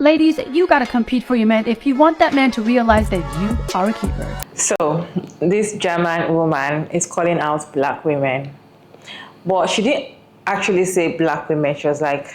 Ladies, you gotta compete for your man if you want that man to realize that you are a keeper. So, this German woman is calling out black women. But she didn't actually say black women, she was like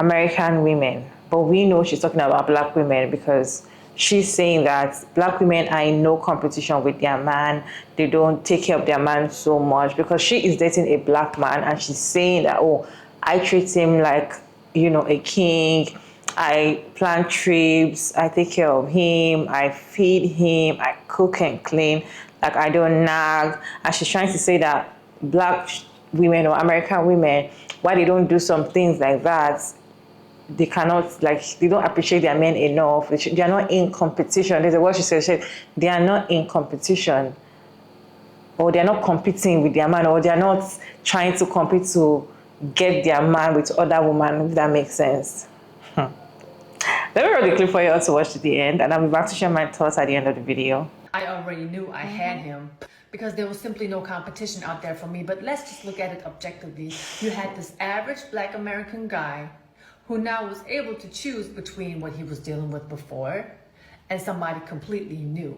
American women. But we know she's talking about black women because she's saying that black women are in no competition with their man. They don't take care of their man so much because she is dating a black man and she's saying that, oh, I treat him like, a king. I plan trips, I take care of him, I feed him, I cook and clean, like I don't nag. And she's trying to say that black women or American women, why they don't do some things like that, they cannot, they don't appreciate their men enough. They are not in competition. There's a word she said, they are not in competition, or they're not competing with their man, or they're not trying to compete to get their man with other women, if that makes sense. Let me run the clip for you all to watch to the end, and I'll be back to share my thoughts at the end of the video. I already knew I had him because there was simply no competition out there for me. But let's just look at it objectively. You had this average black American guy who now was able to choose between what he was dealing with before and somebody completely new.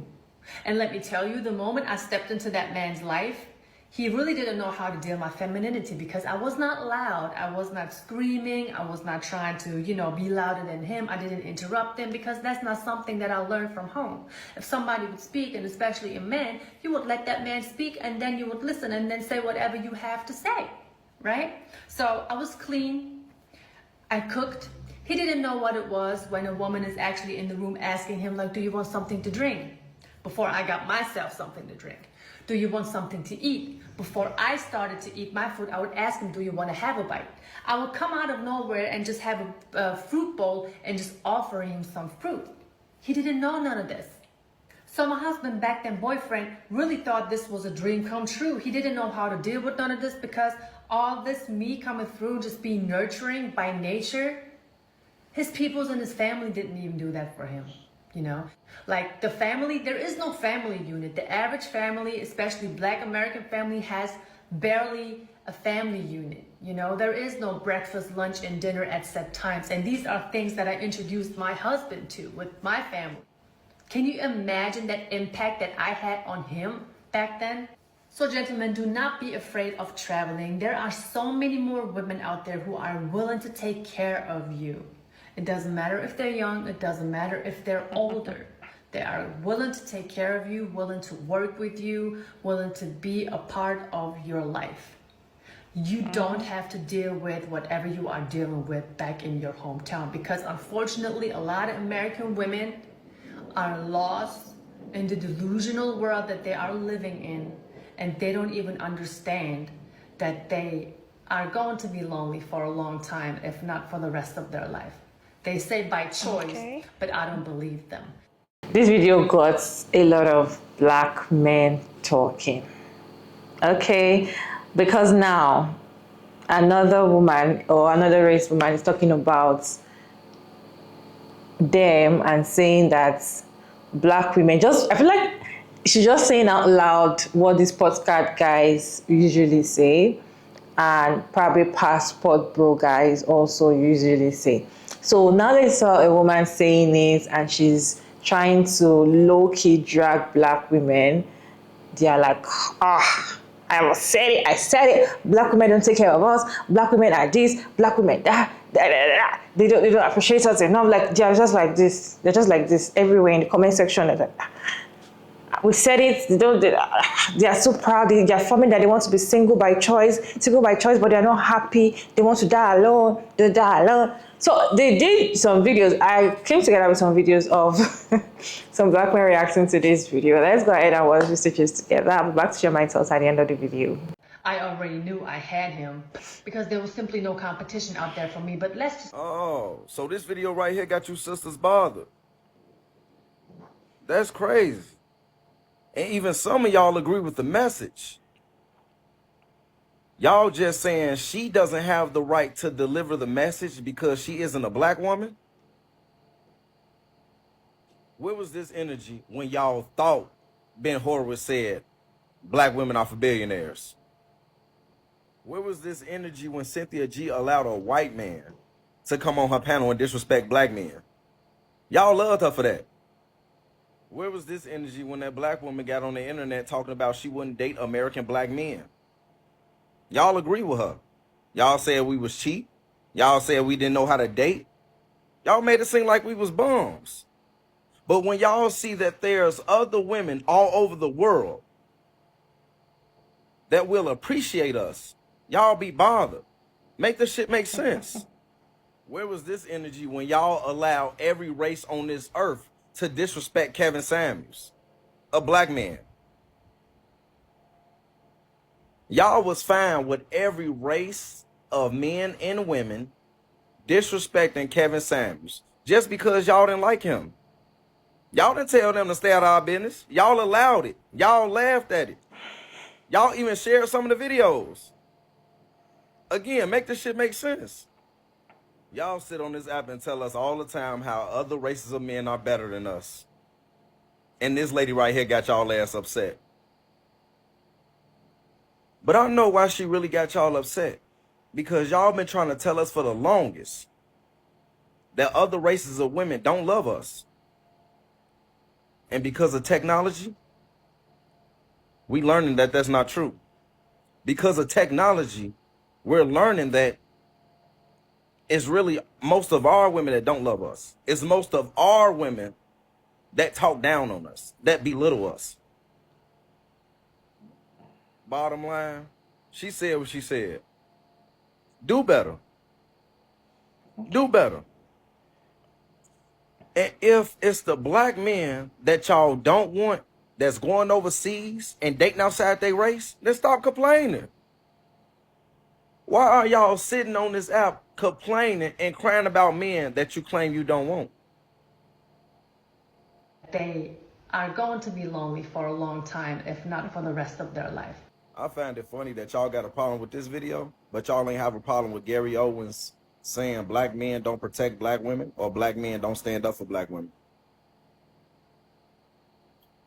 And let me tell you, the moment I stepped into that man's life, he really didn't know how to deal with my femininity because I was not loud. I was not screaming. I was not trying to, be louder than him. I didn't interrupt him because that's not something that I learned from home. If somebody would speak, and especially a man, you would let that man speak and then you would listen and then say whatever you have to say, right? So I was clean. I cooked. He didn't know what it was when a woman is actually in the room asking him, like, do you want something to drink? Before I got myself something to drink. Do you want something to eat? Before I started to eat my food, I would ask him, do you want to have a bite? I would come out of nowhere and just have a fruit bowl and just offer him some fruit. He didn't know none of this. So my husband, back then boyfriend, really thought this was a dream come true. He didn't know how to deal with none of this because all this me coming through, just being nurturing by nature, his peoples and his family didn't even do that for him. Like the family, there is no family unit. The average family, especially black American family, has barely a family unit. There is no breakfast, lunch, and dinner at set times. And these are things that I introduced my husband to with my family. Can you imagine that impact that I had on him back then? So gentlemen, do not be afraid of traveling. There are so many more women out there who are willing to take care of you. It doesn't matter if they're young, it doesn't matter if they're older. They are willing to take care of you, willing to work with you, willing to be a part of your life. You don't have to deal with whatever you are dealing with back in your hometown because unfortunately, a lot of American women are lost in the delusional world that they are living in, and they don't even understand that they are going to be lonely for a long time, if not for the rest of their life. They say by choice, but I don't believe them. This video got a lot of black men talking. Okay, because now another woman or another race woman is talking about them and saying that black women I feel like she's just saying out loud what these podcast guys usually say, and probably passport bro guys also usually say. So now they saw a woman saying it and she's trying to low-key drag black women. They are like, I said it. Black women don't take care of us. Black women are this. Black women that. They don't appreciate us enough. Like they're just like this. They're just like this everywhere in the comment section. They're like, we said it. They are so proud. They are forming that they want to be single by choice, but they are not happy. They want to die alone. They die alone. So they did some videos. I came together with some videos of some black men reacting to this video. Let's go ahead and watch the stitches together. I'll be back to share my thoughts at the end of the video. I already knew I had him because there was simply no competition out there for me. But let's just... Oh, so this video right here got you sisters bothered. That's crazy. And even some of y'all agree with the message. Y'all just saying she doesn't have the right to deliver the message because she isn't a black woman? Where was this energy when y'all thought Ben Horowitz said black women are for billionaires? Where was this energy when Cynthia G allowed a white man to come on her panel and disrespect black men? Y'all loved her for that. Where was this energy when that black woman got on the internet talking about she wouldn't date American black men? Y'all agree with her. Y'all said we was cheap. Y'all said we didn't know how to date. Y'all made it seem like we was bums. But when y'all see that there's other women all over the world that will appreciate us, y'all be bothered. Make this shit make sense. Where was this energy when y'all allow every race on this earth to disrespect Kevin Samuels, a black man? Y'all was fine with every race of men and women disrespecting Kevin Samuels just because y'all didn't like him. Y'all didn't tell them to stay out of our business. Y'all allowed it. Y'all laughed at it. Y'all even shared some of the videos. Again, make this shit make sense. Y'all sit on this app and tell us all the time how other races of men are better than us. And this lady right here got y'all ass upset. But I know why she really got y'all upset. Because y'all been trying to tell us for the longest that other races of women don't love us. And because of technology, we learning that that's not true. Because of technology, we're learning that it's really most of our women that don't love us. It's most of our women that talk down on us, that belittle us. Bottom line, she said what she said. Do better. Do better. And if it's the black men that y'all don't want that's going overseas and dating outside their race, then stop complaining. Why are y'all sitting on this app complaining and crying about men that you claim you don't want? They are going to be lonely for a long time, if not for the rest of their life. I find it funny that y'all got a problem with this video, but y'all ain't have a problem with Gary Owens saying black men don't protect black women or black men don't stand up for black women.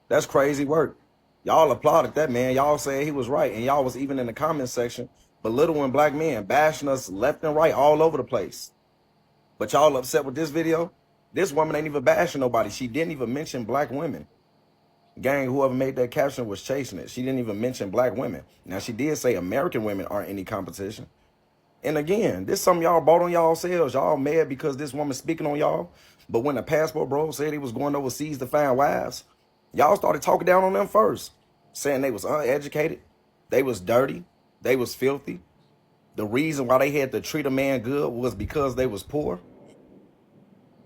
That's crazy work. Y'all applauded that man. Y'all said he was right. And y'all was even in the comment section belittling black men, bashing us left and right all over the place. But y'all upset with this video? This woman ain't even bashing nobody. She didn't even mention black women. Gang, whoever made that caption was chasing it. She didn't even mention black women. Now, she did say American women aren't any competition. And again, this something y'all bought on y'all selves. Y'all mad because this woman speaking on y'all. But when the passport bro said he was going overseas to find wives, y'all started talking down on them first, saying they was uneducated, they was dirty, they was filthy. The reason why they had to treat a man good was because they was poor.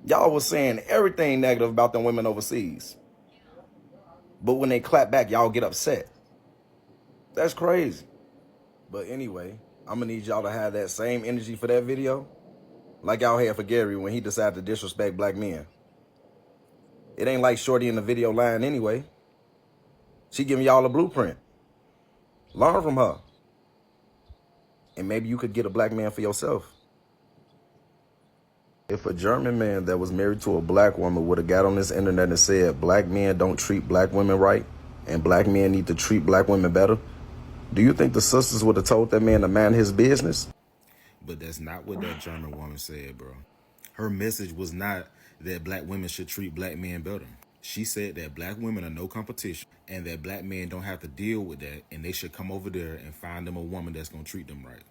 Y'all was saying everything negative about them women overseas. But when they clap back, y'all get upset. That's crazy. But anyway, I'm gonna need y'all to have that same energy for that video like y'all had for Gary when he decided to disrespect black men. It ain't like Shorty in the video line anyway. She giving y'all a blueprint. Learn from her. And maybe you could get a black man for yourself. If a German man that was married to a black woman would have got on this internet and said black men don't treat black women right and black men need to treat black women better, do you think the sisters would have told that man to mind his business? But that's not what that German woman said, bro. Her message was not that black women should treat black men better. She said that black women are no competition and that black men don't have to deal with that and they should come over there and find them a woman that's going to treat them right.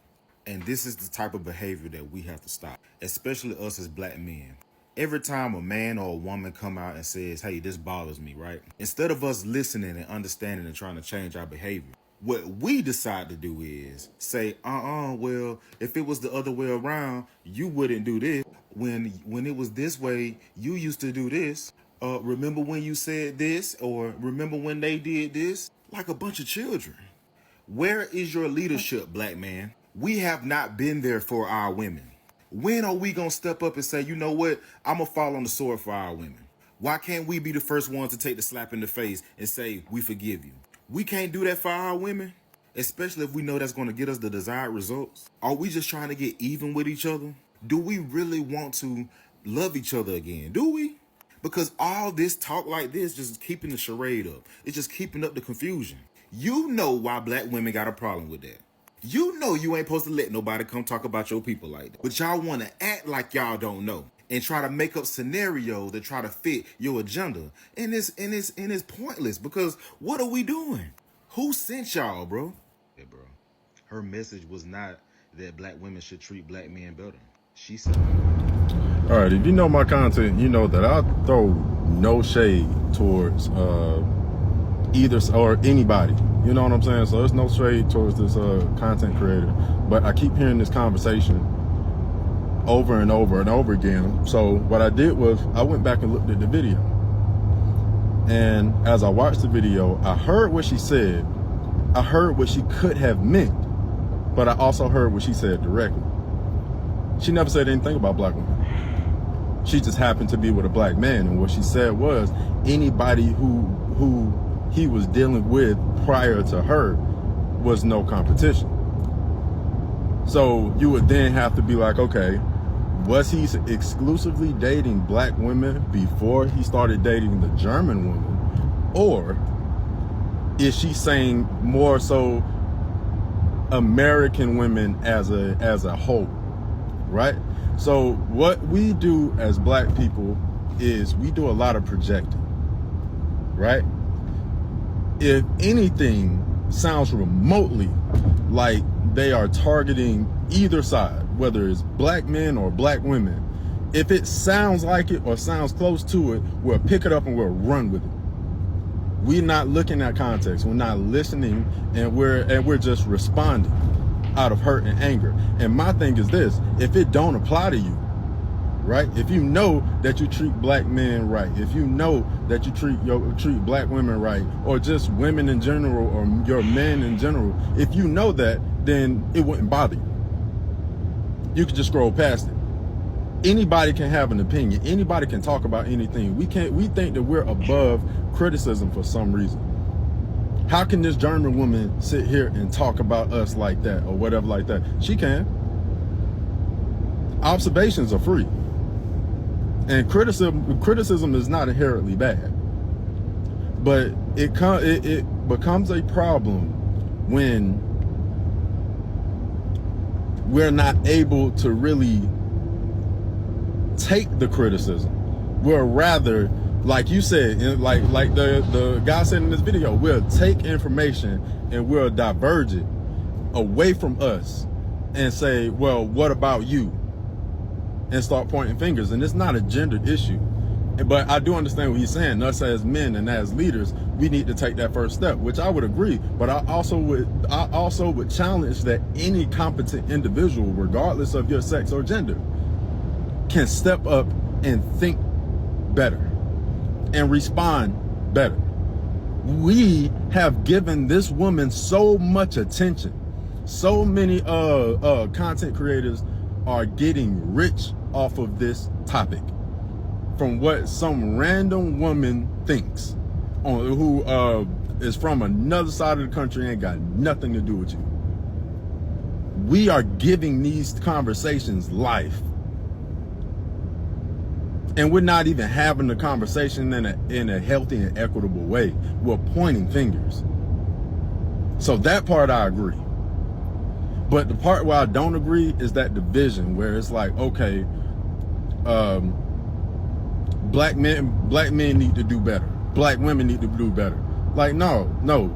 And this is the type of behavior that we have to stop, especially us as black men. Every time a man or a woman come out and says, hey, this bothers me, right? Instead of us listening and understanding and trying to change our behavior, what we decide to do is say, well, if it was the other way around, you wouldn't do this. When it was this way, you used to do this. Remember when you said this? Or remember when they did this? Like a bunch of children. Where is your leadership, black man? We have not been there for our women. When are we going to step up and say, you know what? I'm going to fall on the sword for our women. Why can't we be the first ones to take the slap in the face and say, we forgive you? We can't do that for our women, especially if we know that's going to get us the desired results. Are we just trying to get even with each other? Do we really want to love each other again? Do we? Because all this talk like this just keeping the charade up. It's just keeping up the confusion. You know why black women got a problem with that. You know you ain't supposed to let nobody come talk about your people like that. But y'all want to act like y'all don't know. and try to make up scenarios that try to fit your agenda. And it's pointless, because what are we doing? Who sent y'all, bro? Yeah, bro. Her message was not that black women should treat black men better. She said, all right, if you know my content, you know that I throw no shade towards either or anybody. You know what I'm saying? So there's no shade towards this content creator. But I keep hearing this conversation over and over and over again. So what I did was I went back and looked at the video. And as I watched the video, I heard what she said. I heard what she could have meant. But I also heard what she said directly. She never said anything about black women. She just happened to be with a black man, and what she said was anybody who he was dealing with prior to her was no competition. So you would then have to be like, okay, was he exclusively dating black women before he started dating the German woman? Or is she saying more so American women as a whole, right? So what we do as black people is we do a lot of projecting, right? If anything sounds remotely like they are targeting either side, whether it's black men or black women, if it sounds like it or sounds close to it, we'll pick it up and we'll run with it. We're not looking at context. We're not listening, and we're just responding out of hurt and anger. And my thing is this: if it don't apply to you, right? If you know that you treat black men right, if you know that you treat black women right, or just women in general, or your men in general, if you know that, then it wouldn't bother you. You could just scroll past it. Anybody can have an opinion. Anybody can talk about anything. We think that we're above criticism for some reason. How can this German woman sit here and talk about us like that or whatever like that? She can. Observations are free. And criticism is not inherently bad. But it becomes a problem when we're not able to really take the criticism. We're rather, like you said, like the guy said in this video, we'll take information and we'll diverge it away from us and say, well, what about you? And start pointing fingers. And it's not a gendered issue. But I do understand what he's saying. Us as men and as leaders, we need to take that first step, which I would agree. But I also would challenge that any competent individual, regardless of your sex or gender, can step up and think better and respond better. We have given this woman so much attention. So many content creators are getting rich off of this topic from what some random woman thinks, who is from another side of the country and ain't got nothing to do with you. We are giving these conversations life. And we're not even having the conversation in a healthy and equitable way. We're pointing fingers. So that part I agree. But the part where I don't agree is that division where it's like, okay, black men need to do better. Black women need to do better. Like, no,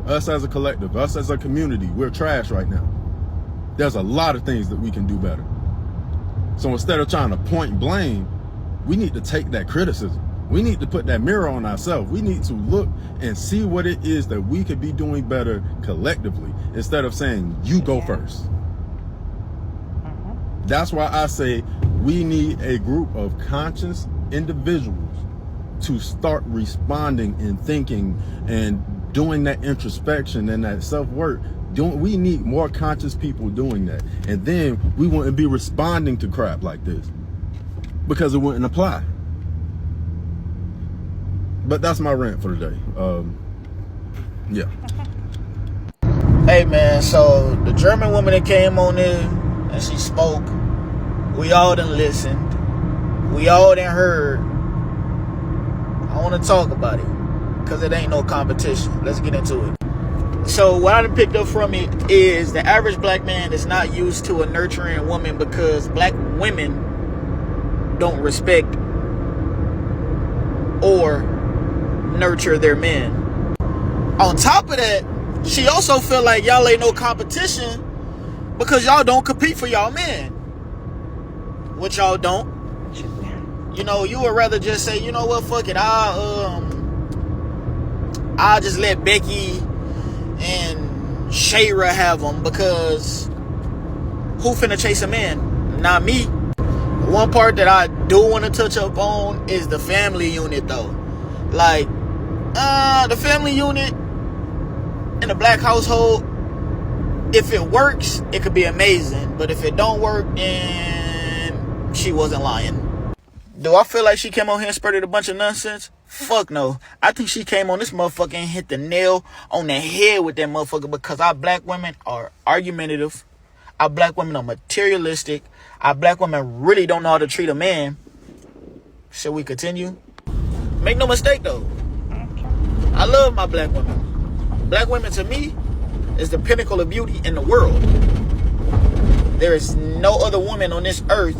us as a collective, us as a community, we're trash right now. There's a lot of things that we can do better. So instead of trying to point blame, we need to take that criticism. We need to put that mirror on ourselves. We need to look and see what it is that we could be doing better collectively instead of saying, you go first. That's why I say we need a group of conscious individuals to start responding and thinking and doing that introspection and that self-work. We need more conscious people doing that. And then we wouldn't be responding to crap like this because it wouldn't apply. But that's my rant for today. Yeah. Hey man, so the German woman that came on there and she spoke, we all done listened, we all done heard. I want to talk about it because it ain't no competition. Let's get into it. So what I done picked up from it is the average black man is not used to a nurturing woman because black women don't respect or nurture their men. On top of that, she also feel like y'all ain't no competition because y'all don't compete for y'all men. Which y'all don't. You know, you would rather just say, you know what, fuck it, I'll just let Becky and Shayra have them because who finna chase a man? Not me. One part that I do want to touch up on is the family unit though. Like, the family unit in a black household, if it works, it could be amazing. But if it don't work, then she wasn't lying. Do I feel like she came on here and spurted a bunch of nonsense? Fuck no. I think she came on this motherfucker and hit the nail on the head with that motherfucker because our black women are argumentative. Our black women are materialistic. Our black women really don't know how to treat a man. Should we continue? Make no mistake though. I love my black women. Black women to me is the pinnacle of beauty in the world. There is no other woman on this earth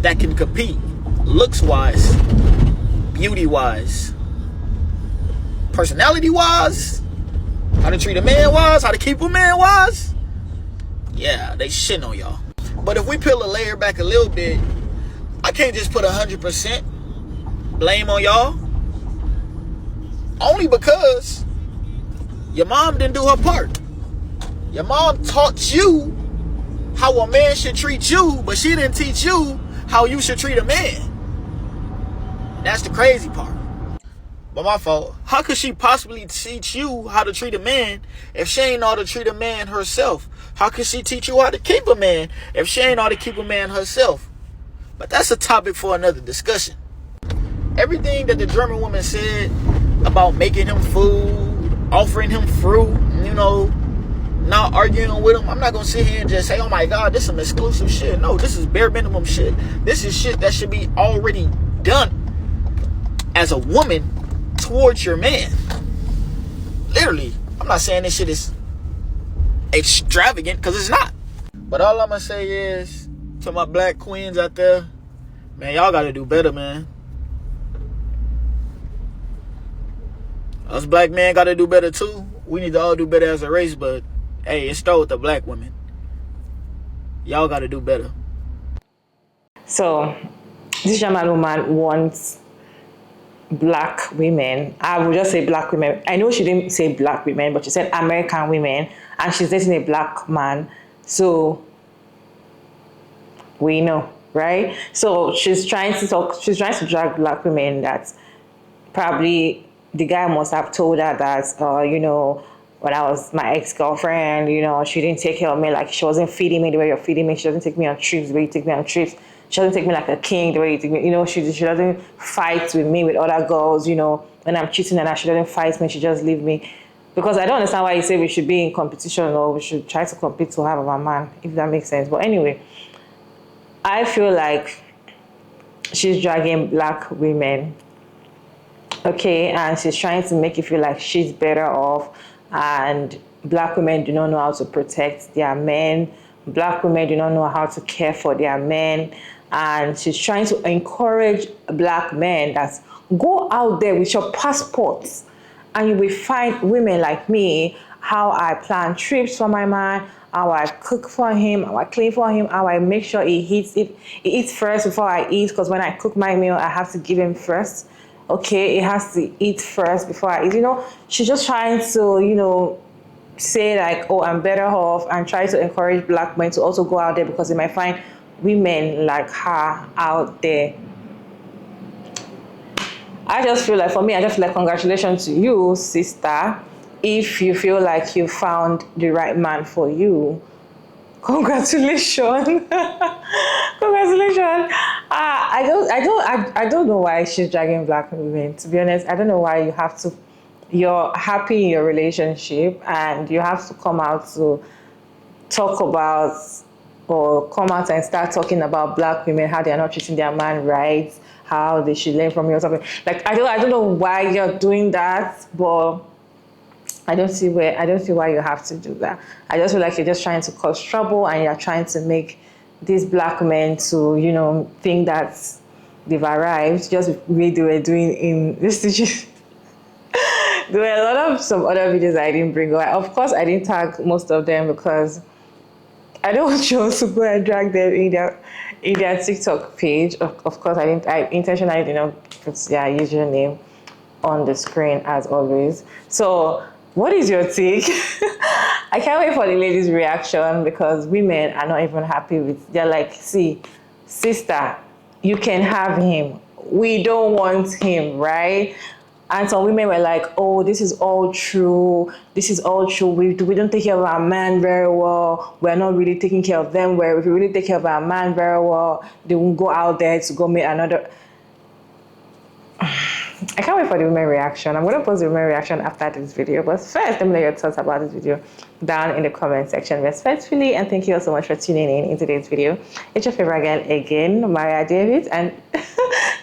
that can compete looks wise, beauty wise, personality wise, how to treat a man wise, how to keep a man wise. Yeah, they shitting on y'all. But if we peel a layer back a little bit, I can't just put 100% blame on y'all. Only because your mom didn't do her part. Your mom taught you how a man should treat you, but she didn't teach you how you should treat a man. That's the crazy part. But my fault. How could she possibly teach you how to treat a man if she ain't know how to treat a man herself? How could she teach you how to keep a man if she ain't know how to keep a man herself? But that's a topic for another discussion. Everything that the German woman said about making him food, offering him fruit, you know, not arguing with him, I'm not gonna sit here and just say, oh my God, this is some exclusive shit. No, this is bare minimum shit. This is shit that should be already done as a woman towards your man. Literally, I'm not saying this shit is extravagant, because it's not. But all I'm gonna say is, to my black queens out there, man, y'all gotta do better, man. Us black men gotta do better too. We need to all do better as a race, but hey, it starts with the black women. Y'all gotta do better. So, this German woman wants black women. I would just say black women. I know she didn't say black women, but she said American women, and she's dating a black man. So, we know, right? So, she's trying to drag black women that probably the guy must have told her that, you know, when I was my ex-girlfriend, you know, she didn't take care of me, like she wasn't feeding me the way you're feeding me. She doesn't take me on trips the way you take me on trips. She doesn't take me like a king the way you take me. You know, she doesn't fight with me with other girls, you know, when I'm cheating and she doesn't fight me, she just leave me. Because I don't understand why you say we should be in competition or we should try to compete to have a man, if that makes sense. But anyway, I feel like she's dragging black women, okay, and she's trying to make you feel like she's better off, and black women do not know how to protect their men. Black women do not know how to care for their men, and she's trying to encourage black men that go out there with your passports and you will find women like me, how I plan trips for my man, how I cook for him, how I clean for him, how I make sure he eats first before I eat, because when I cook my meal, I have to give him first. Okay, it has to eat first before I eat. You know, she's just trying to, you know, say like, oh, I'm better off, and try to encourage black men to also go out there because they might find women like her out there. I just feel like, for me, I just feel like congratulations to you, sister. If you feel like you found the right man for you, congratulations. Congratulations. I don't know why she's dragging black women, to be honest. I don't know why you're happy in your relationship and you have to come out to talk about, or come out and start talking about black women, how they're not treating their man right, how they should learn from you or something. Like, I don't know why you're doing that, but I don't see why you have to do that. I just feel like you're just trying to cause trouble and you're trying to make these black men to, you know, think that they've arrived just the way they were doing in this situation. There were a lot of some other videos I didn't bring up. Of course, I didn't tag most of them because I don't want you to go and drag them in their TikTok page. Of course, I intentionally did not put their username on the screen as always. So, what is your take? I can't wait for the ladies' reaction because women are not even happy with. They're like, see, sister, you can have him. We don't want him, right? And some women were like, oh, this is all true. This is all true. We don't take care of our man very well. We're not really taking care of them well. If we really take care of our man very well, they won't go out there to go meet another. I can't wait for the women reaction. I'm going to post the women reaction after this video. But first, let me know your thoughts about this video down in the comment section respectfully. And thank you all so much for tuning in today's video. It's your favorite girl again, Maria David. And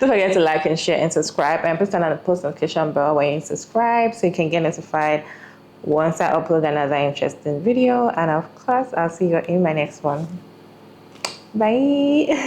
don't forget to like and share and subscribe. And please turn on the post notification bell when you subscribe so you can get notified once I upload another interesting video. And of course, I'll see you in my next one. Bye.